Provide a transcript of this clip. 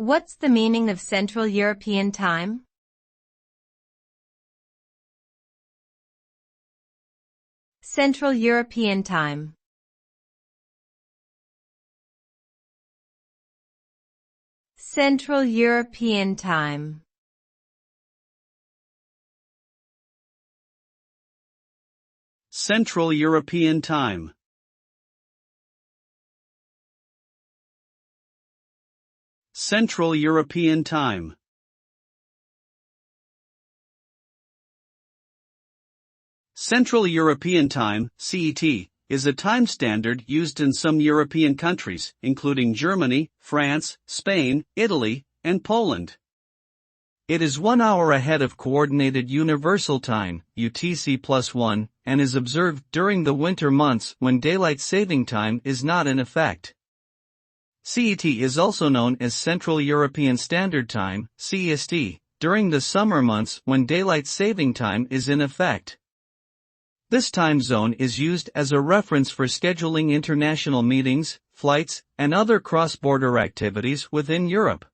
What's the meaning of Central European Time? Central European Time. Central European Time. Central European Time. Central European Time. Central European Time, CET, is a time standard used in some European countries, including Germany, France, Spain, Italy, and Poland. It is 1 hour ahead of Coordinated Universal Time, UTC+1, and is observed during the winter months when daylight saving time is not in effect. CET is also known as Central European Standard Time, CEST, during the summer months when daylight saving time is in effect. This time zone is used as a reference for scheduling international meetings, flights, and other cross-border activities within Europe.